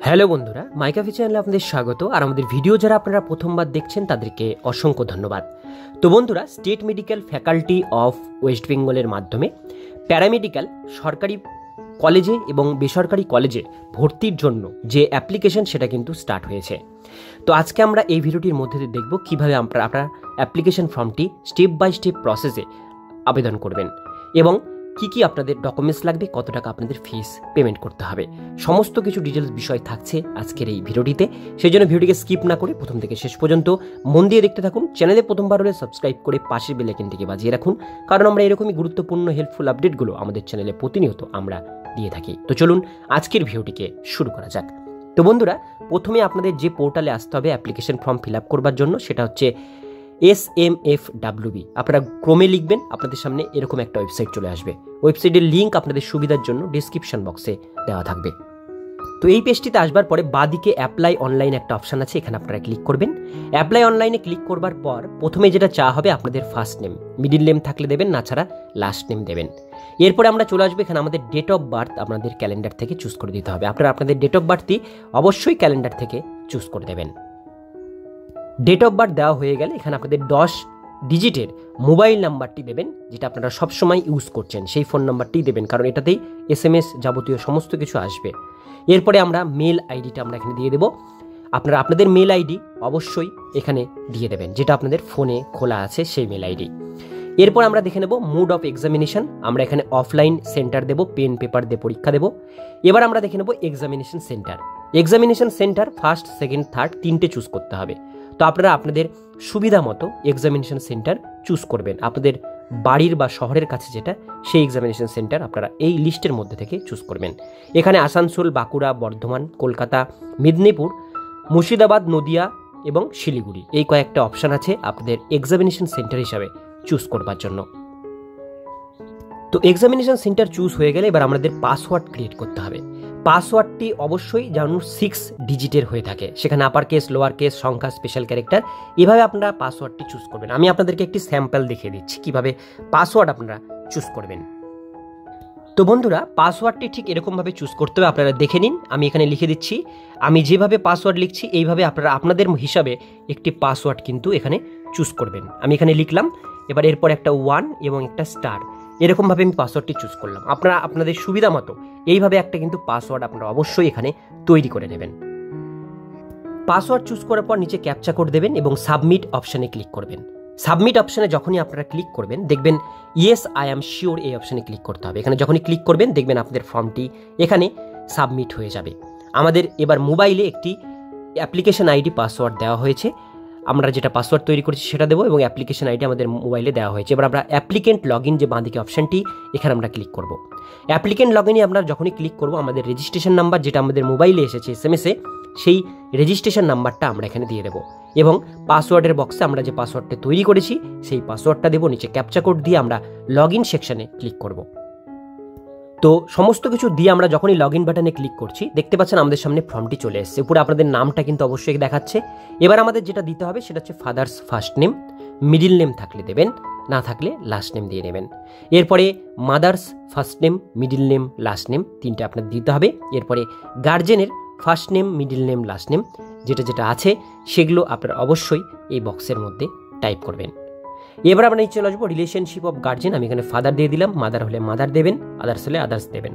Hello বন্ধুরা, মাইকাফি চ্যানেলে আপনাদের স্বাগত। আর আমাদের ভিডিও যারা আপনারা প্রথমবার দেখছেন তাদেরকে অসংখ্য ধন্যবাদ। তো বন্ধুরা, state medical faculty of West বেঙ্গলের মাধ্যমে প্যারামেডিক্যাল সরকারি কলেজে এবং বেসরকারি কলেজে ভর্তির জন্য যে অ্যাপ্লিকেশন সেটা কিন্তু স্টার্ট হয়েছে। তো আজকে আমরা এই ভিডিওটির মধ্যে দিয়ে দেখব কীভাবে আপনার অ্যাপ্লিকেশন ফর্মটি স্টেপ বাই স্টেপ প্রসেসে আবেদন করবেন এবং কি কি আপনাদের ডকুমেন্টস লাগবে, কত টাকা আপনাদের ফিস পেমেন্ট করতে হবে, সমস্ত কিছু ডিটেলস বিষয় থাকছে আজকের এই ভিডিওটিতে। সেই জন্য ভিডিওটিকে স্কিপ না করে প্রথম থেকে শেষ পর্যন্ত মন দিয়ে দেখতে থাকুন। চ্যানেলে প্রথমবার হলে সাবস্ক্রাইব করে পাশের বেল আইকনটিকে বাজিয়ে রাখুন, কারণ আমরা এরকমই গুরুত্বপূর্ণ হেল্পফুল আপডেটগুলো আমাদের চ্যানেলে প্রতিনিয়ত আমরা দিয়ে থাকি। তো চলুন আজকের ভিডিওটিকে শুরু করা যাক। তো বন্ধুরা, প্রথমে আপনাদের যে পোর্টালে আসতে হবে অ্যাপ্লিকেশন ফর্ম ফিল আপ করবার জন্য, সেটা হচ্ছে SMFWB। আপনারা ক্রমে লিখবেন, আপনাদের সামনে এরকম একটা ওয়েবসাইট চলে আসবে। ওয়েবসাইটের লিঙ্ক আপনাদের সুবিধার জন্য ডিসক্রিপশন বক্সে দেওয়া থাকবে। তো এই পেজটিতে আসবার পরে বাঁদিকে অ্যাপ্লাই অনলাইন একটা অপশান আছে, এখানে আপনারা ক্লিক করবেন। অ্যাপ্লাই অনলাইনে ক্লিক করবার পর প্রথমে যেটা চাওয়া হবে আপনাদের ফার্স্ট নেম, মিডিল নেম থাকলে দেবেন, না ছাড়া লাস্ট নেম দেবেন। এরপরে আমরা চলে আসবো এখানে আমাদের ডেট অফ বার্থ আপনাদের ক্যালেন্ডার থেকে চুজ করে দিতে হবে। আপনারা আপনাদের ডেট অফ বার্থটি অবশ্যই ক্যালেন্ডার থেকে চুজ করে দেবেন। ডেট অফ বার্থ দেওয়া হয়ে গেলে এখানে আপনাদের 10 ডিজিটের মোবাইল নাম্বারটি দেবেন, যেটা আপনারা সবসময় ইউজ করছেন সেই ফোন নাম্বারটি দেবেন, কারণ এটাতেই SMS যাবতীয় সমস্ত কিছু আসবে। এরপরে আমরা মেল আইডিটা আমরা এখানে দিয়ে দেবো। আপনারা আপনাদের মেল আইডি অবশ্যই এখানে দিয়ে দেবেন, যেটা আপনাদের ফোনে খোলা আছে সেই মেল আইডি। এরপর আমরা দেখে নেব মোড অফ এক্সামিনেশন। আমরা এখানে অফলাইন সেন্টার দেবো, পেন পেপার দিয়ে পরীক্ষা দেবো। এবার আমরা দেখে নেব examination centre. Examination centre first, second, third তিনটে চুজ করতে হবে। তো আপনারা আপনাদের সুবিধা মতো এক্সামিনেশন সেন্টার চুজ করবেন। আপনাদের বাড়ির বা শহরের কাছে যেটা, সেই এক্সামিনেশন সেন্টার আপনারা এই লিস্টের মধ্যে থেকে চুজ করবেন। এখানে আসানসোল, বাঁকুড়া, বর্ধমান, কলকাতা, মেদিনীপুর, মুর্শিদাবাদ, নদিয়া এবং শিলিগুড়ি, এই কয়েকটা অপশান আছে আপনাদের এক্সামিনেশন সেন্টার হিসাবে চুজ করবার জন্য। তো এক্সামিনেশন সেন্টার চুজ হয়ে গেলে এবার আমাদের পাসওয়ার্ড ক্রিয়েট করতে হবে। পাসওয়ার্ডটি অবশ্যই যেন 6 ডিজিটের হয়ে থাকে, সেখানে আপার কেস, লোয়ার কেস, সংখ্যা, স্পেশাল ক্যারেক্টার, এভাবে আপনারা পাসওয়ার্ডটি চুজ করবেন। আমি আপনাদেরকে একটি স্যাম্পল দেখিয়ে দিচ্ছি কিভাবে পাসওয়ার্ড আপনারা চুজ করবেন। তো বন্ধুরা, পাসওয়ার্ডটি ঠিক এরকমভাবে চুজ করতে হবে, আপনারা দেখে নিন। আমি এখানে লিখে দিচ্ছি, আমি যেভাবে পাসওয়ার্ড লিখছি এইভাবে আপনারা আপনাদের হিসাবে একটি পাসওয়ার্ড কিন্তু এখানে চুজ করবেন। আমি এখানে লিখলাম, এবার এরপর একটা 1 এবং একটা স্টার, এরকমভাবে আমি পাসওয়ার্ডটি চুজ করলাম। আপনারা আপনাদের সুবিধা মতো এইভাবে একটা কিন্তু পাসওয়ার্ড আপনারা অবশ্যই এখানে তৈরি করে নেবেন। পাসওয়ার্ড চুজ করার পর নিচে ক্যাপচা কোড দেবেন এবং সাবমিট অপশানে ক্লিক করবেন। সাবমিট অপশানে যখনই আপনারা ক্লিক করবেন দেখবেন ইয়েস আই অ্যাম শিওর এই অপশানে ক্লিক করতে হবে। এখানে যখনই ক্লিক করবেন দেখবেন আপনাদের ফর্মটি এখানে সাবমিট হয়ে যাবে। আমাদের এবার মোবাইলে একটি অ্যাপ্লিকেশন আইডি পাসওয়ার্ড দেওয়া হয়েছে, আমরা যেটা পাসওয়ার্ড তৈরি করেছি সেটা দেবো এবং অ্যাপ্লিকেশন আইডি আমাদের মোবাইলে দেওয়া হয়েছে। এবার আমরা অ্যাপ্লিকেন্ট লগ ইন যে বাঁদিকে অপশানটি, এখানে আমরা ক্লিক করব। অ্যাপ্লিকেন্ট লগ ইনে আমরা যখনই ক্লিক করব আমাদের রেজিস্ট্রেশন নাম্বার যেটা আমাদের মোবাইলে এসেছে SMS-এ, সেই রেজিস্ট্রেশন নাম্বারটা আমরা এখানে দিয়ে দেবো এবং পাসওয়ার্ডের বক্সে আমরা যে পাসওয়ার্ডটা তৈরি করেছি সেই পাসওয়ার্ডটা দেবো। নিচে ক্যাপচা কোড দিয়ে আমরা লগ ইন সেকশানে ক্লিক করব। তো সমস্ত কিছু দিয়ে আমরা যখনই লগ ইন বাটনে ক্লিক করছি দেখতে পাচ্ছেন আমাদের সামনে ফর্মটি চলে এসেছে। উপরে আপনাদের নামটা কিন্তু অবশ্যই দেখাচ্ছে। এবার আমাদের যেটা দিতে হবে সেটা হচ্ছে father's first name, middle name থাকলে দেবেন, না থাকলে লাস্ট নেম দিয়ে নেবেন। এরপরে mother's first name, middle name, last name তিনটে আপনাদের দিতে হবে। এরপরে গার্জেনের first name, middle name, last name যেটা যেটা আছে সেগুলো আপনারা অবশ্যই এই বক্সের মধ্যে টাইপ করবেন। এবার আমরা নিচে চলে আসবো রিলেশনশিপ অফ গার্জেন। আমি এখানে ফাদার দিয়ে দিলাম, মাদার হলে মাদার দেবেন, আদার্স হলে আদার্স দেবেন।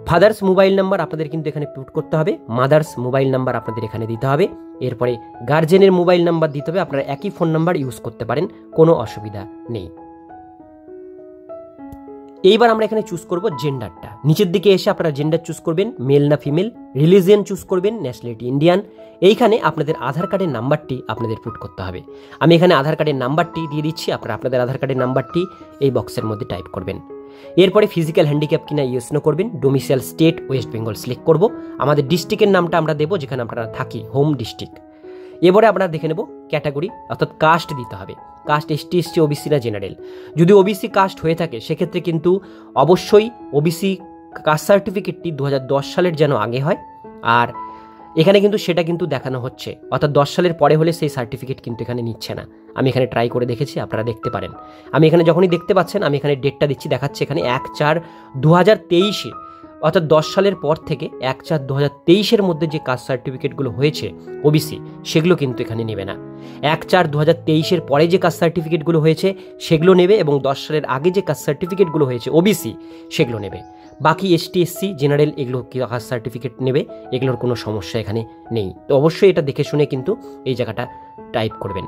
ফাদার্স মোবাইল নাম্বার আপনাদের কিন্তু এখানে পুট করতে হবে, মাদার্স মোবাইল নাম্বার আপনাদের এখানে দিতে হবে। এরপরে গার্জেনের মোবাইল নাম্বার দিতে হবে। আপনারা একই ফোন নাম্বার ইউজ করতে পারেন, কোনো অসুবিধা নেই। এইবার আমরা এখানে চুজ করব জেন্ডারটা। নিচের দিকে এসে আপনারা জেন্ডার চুজ করবেন, মেল না ফিমেল, রিলিজিয়ন চুজ করবেন, ন্যাশনালিটি ইন্ডিয়ান। এইখানে আপনাদের আধার কার্ডের নাম্বারটি আপনাদের পুট করতে হবে। আমি এখানে আধার কার্ডের নাম্বারটি দিয়ে দিচ্ছি, আপনারা আপনাদের আধার কার্ডের নাম্বারটি এই বক্সের মধ্যে টাইপ করবেন। এরপরে ফিজিক্যাল হ্যান্ডিক্যাপ কিনা ইয়েস নো করবেন। Domicile state West Bengal select করব। আমাদের ডিস্ট্রিক্টের নামটা আমরা দেবো যেখানে আপনারা থাকি, হোম ডিস্ট্রিক্ট। এবারে আপনারা দেখে নেব ক্যাটাগরি অর্থাৎ কাস্ট দিতে হবে। কাস্ট ST SC OBC না জেনারেল। যদি OBC কাস্ট হয়ে থাকে সেক্ষেত্রে কিন্তু অবশ্যই OBC কাস্ট সার্টিফিকেটটি 2010 সালের যেন আগে হয়, আর এখানে কিন্তু সেটা কিন্তু দেখানো হচ্ছে, অর্থাৎ 10 সালের পরে হলে সেই সার্টিফিকেট কিন্তু এখানে নিচ্ছে না। আমি এখানে ট্রাই করে দেখেছি, আপনারা দেখতে পারেন। আমি এখানে যখনই দেখতে পাচ্ছেন আমি এখানে ডেটটা দিচ্ছি, দেখাচ্ছে এখানে 1/4/2023 অর্থাৎ 10 সালের পর থেকে 1/4/2023 মধ্যে যে কাস্ট সার্টিফিকেটগুলো হয়েছে ওবিসি, সেগুলো কিন্তু এখানে নেবে না। 1/4/2023 পরে যে কাস্ট সার্টিফিকেটগুলো হয়েছে সেগুলো নেবে, এবং 10 সালের আগে যে কাস্ট সার্টিফিকেটগুলো হয়েছে ওবিসি সেগুলো নেবে। বাকি এসটি, এসসি, জেনারেল এগুলো কাস্ট সার্টিফিকেট নেবে, এগুলোর কোনো সমস্যা এখানে নেই। তো অবশ্যই এটা দেখে শুনে কিন্তু এই জায়গাটা টাইপ করবেন।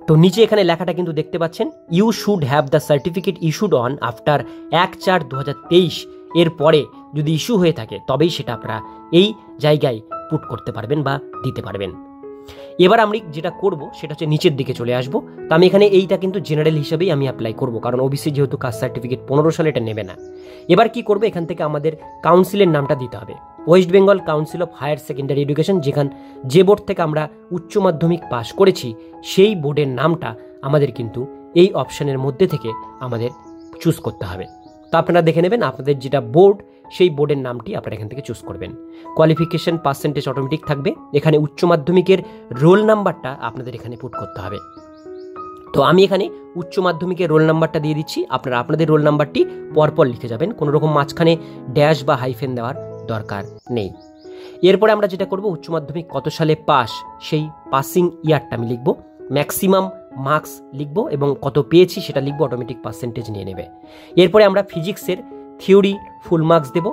তো নিচে এখানে লেখাটা কিন্তু দেখতে পাচ্ছেন, you should have the certificate issued on after 1/4/2023 এর পরে যদি ইস্যু হয়ে থাকে তবেই সেটা আপনারা এই জায়গায় পুট করতে পারবেন বা দিতে পারবেন। এবার আমি যেটা করব সেটা হচ্ছে নিচের দিকে চলে আসব। তো আমি এখানে এইটা কিন্তু জেনারেল হিসেবেই আমি অ্যাপ্লাই করব, কারণ ওবিসি যেহেতু কাস্ট সার্টিফিকেট 15 সালে এটা নেবে না। এবার কি করব, এখান থেকে আমাদের কাউন্সিলের নামটা দিতে হবে। West Bengal council of higher secondary education, যে বোর্ড থেকে আমরা উচ্চ মাধ্যমিক পাশ করেছি সেই বোর্ডের নামটা আমাদের কিন্তু এই অপশানের মধ্যে থেকে আমাদের চুজ করতে হবে। তো আপনারা দেখে নেবেন আপনাদের যেটা বোর্ড সেই বোর্ডের নামটি আপনারা এখান থেকে চুজ করবেন। কোয়ালিফিকেশন পার্সেন্টেজ অটোমেটিক থাকবে, এখানে উচ্চ মাধ্যমিকের রোল নাম্বারটা আপনাদের এখানে পুট করতে হবে। তো আমি এখানে উচ্চ মাধ্যমিকের রোল নাম্বারটা দিয়ে দিচ্ছি, আপনারা আপনাদের রোল নাম্বারটি পরপর লিখে যাবেন, কোনো রকম মাঝখানে ড্যাশ বা হাইফেন দেওয়ার দরকার নেই। এরপরে আমরা যেটা করব, উচ্চ মাধ্যমিক কত সালে পাস সেই পাসিং ইয়ারটা আমি লিখব, ম্যাক্সিমাম মার্কস লিখব এবং কত পেয়েছি সেটা লিখব, অটোমেটিক পার্সেন্টেজ নিয়ে নেবে। এরপরে আমরা ফিজিক্সের থিওরি ফুল মার্কস দেব,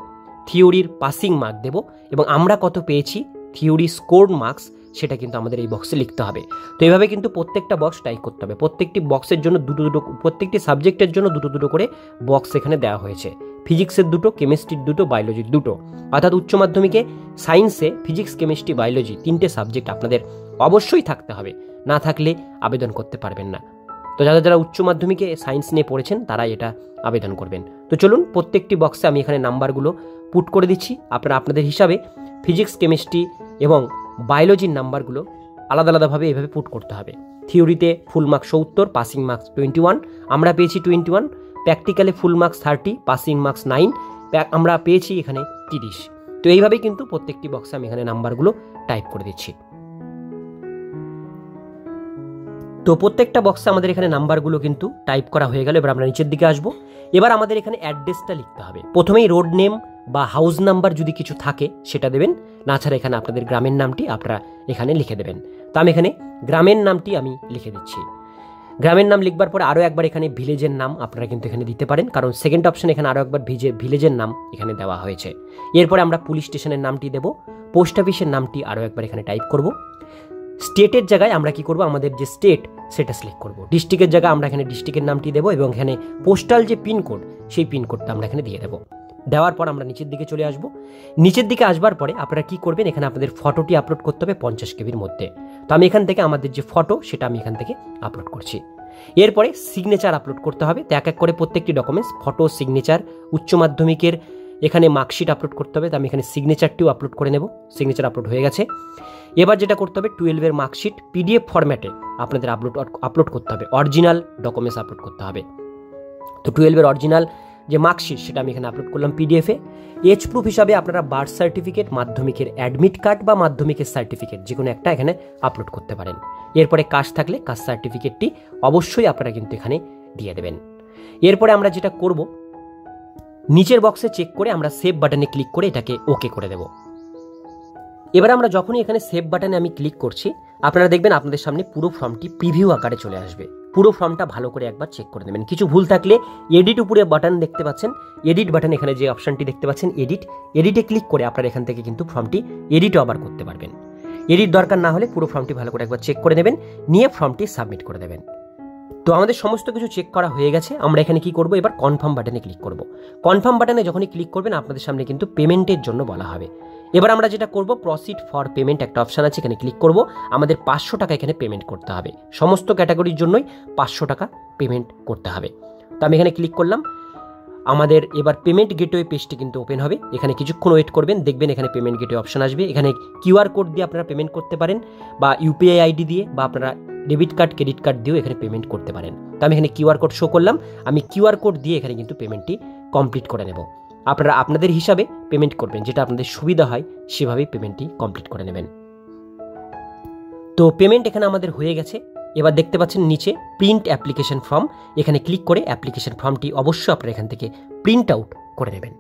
থিওরির পাসিং মার্ক দেব, এবং আমরা কত পেয়েছি থিওরি স্কোর মার্কস সেটা কিন্তু আমাদের এই বক্সে লিখতে হবে। তো এইভাবে কিন্তু প্রত্যেকটা বক্স টাইপ করতে হবে। প্রত্যেকটি বক্সের জন্য দুটো প্রত্যেকটি সাবজেক্টের জন্য দুটো করে বক্স এখানে দেওয়া হয়েছে। ফিজিক্সের 2, কেমিস্ট্রির 2, বায়োলজির 2। অর্থাৎ উচ্চ মাধ্যমিকে সায়েন্সে ফিজিক্স, কেমিস্ট্রি, বায়োলজি 3টে সাবজেক্ট আপনাদের অবশ্যই থাকতে হবে, না থাকলে আবেদন করতে পারবেন না। তো যারা উচ্চ মাধ্যমিকে সায়েন্স নিয়ে পড়েছেন তারা এটা আবেদন করবেন। তো চলুন প্রত্যেকটি বক্সে আমি এখানে নাম্বারগুলো পুট করে দিচ্ছি। আপনারা আপনাদের হিসাবে ফিজিক্স, কেমিস্ট্রি এবং বায়োলজির নাম্বারগুলো আলাদা আলাদাভাবে এভাবে পুট করতে হবে। থিওরিতে ফুল মার্কস 70, পাসিং মার্কস 21, আমরা পেয়েছি 21। প্র্যাকটিক্যালে ফুল মার্কস 30, পাসিং মার্কস 9, আমরা পেয়েছি এখানে 30। তো এইভাবেই কিন্তু প্রত্যেকটি বক্সে আমি এখানে নাম্বারগুলো টাইপ করে দিচ্ছি। তো প্রত্যেকটা বক্সে আমাদের এখানে নাম্বারগুলো কিন্তু টাইপ করা হয়ে গেল। এবার আমরা নিচের দিকে আসবো। এবার আমাদের এখানে অ্যাড্রেসটা লিখতে হবে। প্রথমেই রোড নেম বা হাউস নাম্বার যদি কিছু থাকে সেটা দেবেন, না ছাড়া এখানে আপনাদের গ্রামের নামটি আপনারা এখানে লিখে দেবেন। তো আমি এখানে গ্রামের নামটি আমি লিখে দিচ্ছি। গ্রামের নাম লিখবার পরে আরও একবার এখানে ভিলেজের নাম আপনারা কিন্তু এখানে দিতে পারেন, কারণ সেকেন্ড অপশন এখানে আরও একবার ভিলেজের নাম এখানে দেওয়া হয়েছে। এরপরে আমরা পুলিশ স্টেশনের নামটি দেব, পোস্ট অফিসের নামটি আরও একবার এখানে টাইপ করব। স্টেটের জায়গায় আমরা কি করব, আমাদের যে স্টেট সেটা সিলেক্ট করব। ডিস্ট্রিক্টের জায়গায় আমরা এখানে ডিস্ট্রিক্টের নামটি দেবো, এবং এখানে পোস্টাল যে পিনকোড সেই পিনকোডটা আমরা এখানে দিয়ে দেবো। দেওয়ার পর আমরা নিচের দিকে চলে আসব। নিচের দিকে আসবার পরে আপনারা কি করবেন, এখানে আপনাদের ফটোটি আপলোড করতে হবে 50 কেবির মধ্যে। তো আমি এখান থেকে আমাদের যে ফটো সেটা আমি এখান থেকে আপলোড করছি। এরপরে সিগনেচার আপলোড করতে হবে। তো এক এক করে প্রত্যেকটি ডকুমেন্টস, ফটো, সিগনেচার, উচ্চ মাধ্যমিকের এখানে মার্কশিট আপলোড করতে হবে। তো আমি এখানে সিগনেচারটিও আপলোড করে নেব। সিগনেচার আপলোড হয়ে গেছে। এবার যেটা করতে হবে, 12-এর মার্কশিট PDF ফরম্যাটে আপনাদের আপলোড করতে হবে, অরিজিনাল ডকুমেন্টস আপলোড করতে হবে। তো 12-এর অরিজিনাল যে মার্কশিট সেটা আমি এখানে আপলোড করলাম PDF-এ। এজ প্রুফ হিসাবে আপনারা বার্থ সার্টিফিকেট, মাধ্যমিকের অ্যাডমিট কার্ড বা মাধ্যমিকের সার্টিফিকেট যে কোনো একটা এখানে আপলোড করতে পারেন। এরপরে কাস্ট থাকলে কাস্ট সার্টিফিকেটটি অবশ্যই আপনারা কিন্তু এখানে দিয়ে দেবেন। এরপরে আমরা যেটা করব, নিচের বক্সে চেক করে আমরা সেভ বাটনে ক্লিক করে এটাকে ওকে করে দেব। এবার আমরা যখনই এখানে সেভ বাটনে আমি ক্লিক করছি, আপনারা দেখবেন আপনাদের সামনে পুরো ফর্মটি প্রিভিউ আকারে চলে আসবে। পুরো ফর্মটা ভালো করে একবার চেক করে নেবেন। কিছু ভুল থাকলে এডিট উপরে বাটন দেখতে পাচ্ছেন, এডিট বাটন এখানে যে অপশনটি দেখতে পাচ্ছেন এডিটে ক্লিক করে আপনারা এখান থেকে কিন্তু ফর্মটি এডিটও আবার করতে পারবেন। এডিট দরকার না হলে পুরো ফর্মটি ভালো করে একবার চেক করে নেবেন, নিয়ে ফর্মটি সাবমিট করে দেবেন। তো আমাদের সমস্ত কিছু চেক করা হয়ে গেছে। আমরা এখানে কি করব, এবার কনফার্ম বাটনে ক্লিক করব। কনফার্ম বাটনে যখনই ক্লিক করবেন আপনাদের সামনে কিন্তু পেমেন্টের জন্য বলা হবে। এবার আমরা যেটা করব, প্রসিড ফর পেমেন্ট একটা অপশন আছে, এখানে ক্লিক করব। আমাদের 500 টাকা এখানে পেমেন্ট করতে হবে। সমস্ত ক্যাটাগরির জন্যই 500 টাকা পেমেন্ট করতে হবে। তো আমি এখানে ক্লিক করলাম। আমাদের এবার পেমেন্ট গেটওয়ে পেজটি কিন্তু ওপেন হবে। এখানে কিছুক্ষণ ওয়েট করবেন, দেখবেন এখানে পেমেন্ট গেটওয়ে অপশন আসবে। এখানে QR কোড দিয়ে আপনারা পেমেন্ট করতে পারেন, বা UPI ID দিয়ে, বা আপনারা ডেবিট কার্ড, ক্রেডিট কার্ড দিয়েও এখানে পেমেন্ট করতে পারেন। তো আমি এখানে QR কোড শো করলাম। আমি QR কোড দিয়ে এখানে কিন্তু পেমেন্টটি কমপ্লিট করে নেব। আপনারা আপনাদের হিসাবে পেমেন্ট করবেন, যেটা আপনাদের সুবিধা হয় সেভাবেই পেমেন্টটি কমপ্লিট করে নেবেন। তো পেমেন্ট এখানে আমাদের হয়ে গেছে। এবার দেখতে পাচ্ছেন নিচে প্রিন্ট অ্যাপ্লিকেশন ফর্ম, এখানে ক্লিক করে অ্যাপ্লিকেশন ফর্মটি অবশ্যই আপনারা এখান থেকে প্রিন্ট আউট করে নেবেন।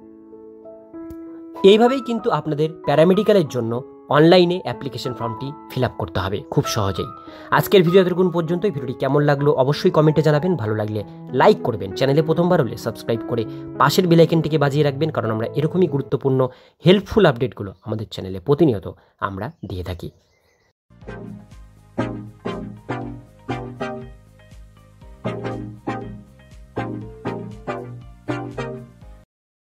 এইভাবেই কিন্তু আপনাদের প্যারামেডিক্যালের জন্য অনলাইনে অ্যাপ্লিকেশন ফর্মটি ফিল আপ করতে হবে খুব সহজেই। আজকের ভিডিও এতটুকুন পর্যন্ত। এই ভিডিওটি কেমন লাগলো অবশ্যই কমেন্টে জানাবেন। ভালো লাগলে লাইক করবেন, চ্যানেলে প্রথমবার হলে সাবস্ক্রাইব করে পাশের বেল আইকনটিকে বাজিয়ে রাখবেন, কারণ আমরা এরকমই গুরুত্বপূর্ণ হেল্পফুল আপডেটগুলো আমাদের চ্যানেলে প্রতিনিয়ত আমরা দিয়ে থাকি।